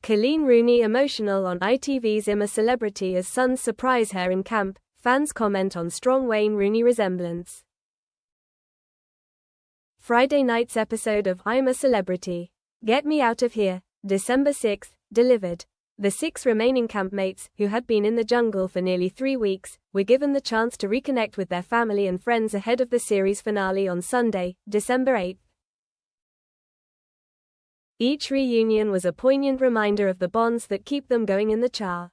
Coleen Rooney emotional on ITV's I'm a Celebrity as sons surprise her in camp, fans comment on strong Wayne Rooney resemblance. Friday night's episode of I'm a Celebrity. Get Me Out of Here, December 6, delivered. The 6 remaining campmates, who had been in the jungle for nearly 3 weeks, were given the chance to reconnect with their family and friends ahead of the series finale on Sunday, December 8. Each reunion was a poignant reminder of the bonds that keep them going in the char.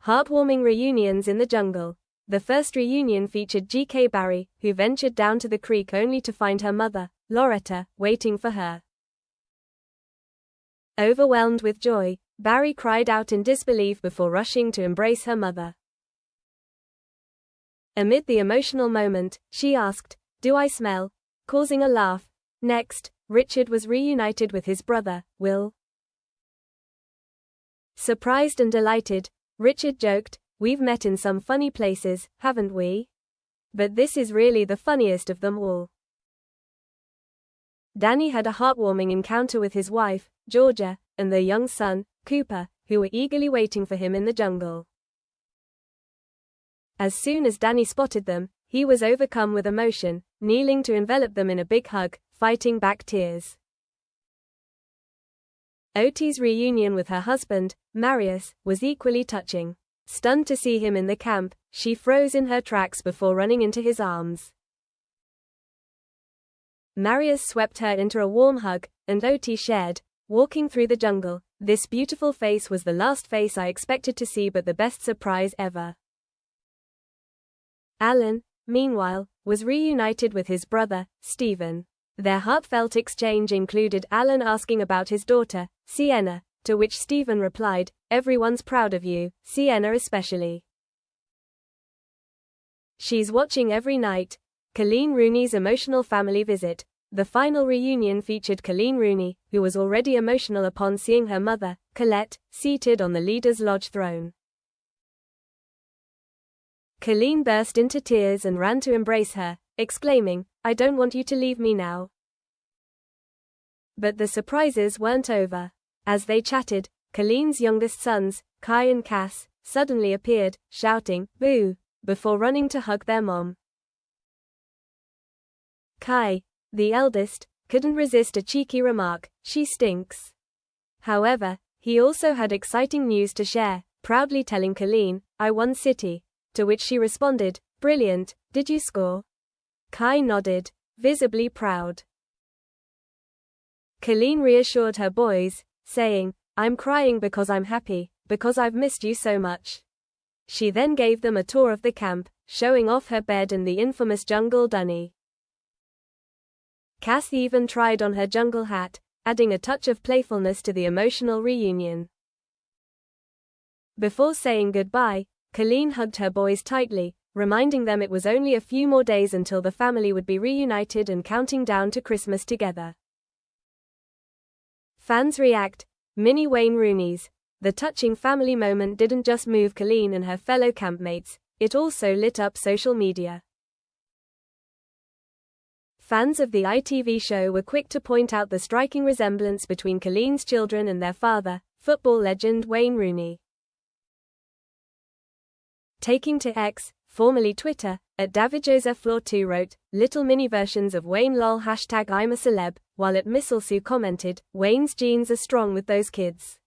Heartwarming reunions in the jungle. The first reunion featured GK Barry, who ventured down to the creek only to find her mother, Loretta, waiting for her. Overwhelmed with joy, Barry cried out in disbelief before rushing to embrace her mother. Amid the emotional moment, she asked, "Do I smell?" causing a laugh. Next, Richard was reunited with his brother, Will. Surprised and delighted, Richard joked, "We've met in some funny places, haven't we? But this is really the funniest of them all." Danny had a heartwarming encounter with his wife, Georgia, and their young son, Cooper, who were eagerly waiting for him in the jungle. As soon as Danny spotted them, he was overcome with emotion, kneeling to envelop them in a big hug, fighting back tears. Oti's reunion with her husband, Marius, was equally touching. Stunned to see him in the camp, she froze in her tracks before running into his arms. Marius swept her into a warm hug, and Oti shared, "Walking through the jungle, this beautiful face was the last face I expected to see but the best surprise ever." Alan, meanwhile, was reunited with his brother, Stephen. Their heartfelt exchange included Alan asking about his daughter, Sienna, to which Stephen replied, "Everyone's proud of you, Sienna especially. She's watching every night." Coleen Rooney's emotional family visit. The final reunion featured Coleen Rooney, who was already emotional upon seeing her mother, Colette, seated on the leader's lodge throne. Coleen burst into tears and ran to embrace her, exclaiming, "I don't want you to leave me now." But the surprises weren't over. As they chatted, Coleen's youngest sons, Kai and Cass, suddenly appeared, shouting, "Boo!" before running to hug their mom. Kai, the eldest, couldn't resist a cheeky remark, "She stinks." However, he also had exciting news to share, proudly telling Coleen, "I won City," to which she responded, "Brilliant, did you score?" Kai nodded, visibly proud. Coleen reassured her boys, saying, "I'm crying because I'm happy, because I've missed you so much." She then gave them a tour of the camp, showing off her bed and the infamous jungle dunny. Cass even tried on her jungle hat, adding a touch of playfulness to the emotional reunion. Before saying goodbye, Coleen hugged her boys tightly, reminding them it was only a few more days until the family would be reunited and counting down to Christmas together. Fans react. Mini Wayne Rooney's. The touching family moment didn't just move Coleen and her fellow campmates, it also lit up social media. Fans of the ITV show were quick to point out the striking resemblance between Coleen's children and their father, football legend Wayne Rooney. Taking to X, formerly Twitter, @DavidJoseph2 wrote, "Little mini versions of Wayne lol #I'm a celeb," while @Misselsu commented, "Wayne's genes are strong with those kids."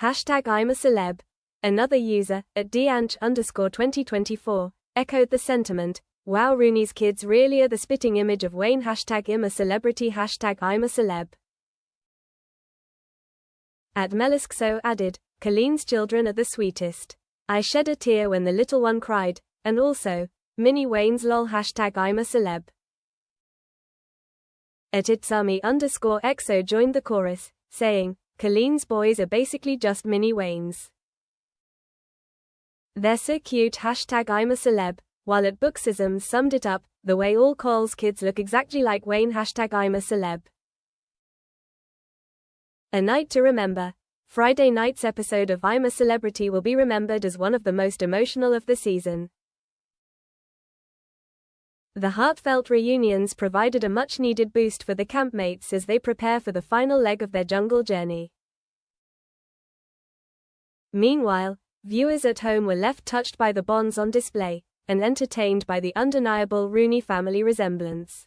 #I'm a celeb. Another user, @Deanch_2024, echoed the sentiment, "Wow, Rooney's kids really are the spitting image of Wayne #I'm a celebrity #I'm a celeb." @Meliskso added, "Coleen's children are the sweetest. I shed a tear when the little one cried," and also, "Mini Wayne's lol #I'm a celeb." @Itsami_XO joined the chorus, saying, "Coleen's boys are basically just mini Waynes. They're so cute #I'm a celeb," while @Booksism summed it up, "The way all Cole's kids look exactly like Wayne #I'm a celeb." A night to remember. Friday night's episode of I'm a Celebrity will be remembered as one of the most emotional of the season. The heartfelt reunions provided a much-needed boost for the campmates as they prepare for the final leg of their jungle journey. Meanwhile, viewers at home were left touched by the bonds on display, and entertained by the undeniable Rooney family resemblance.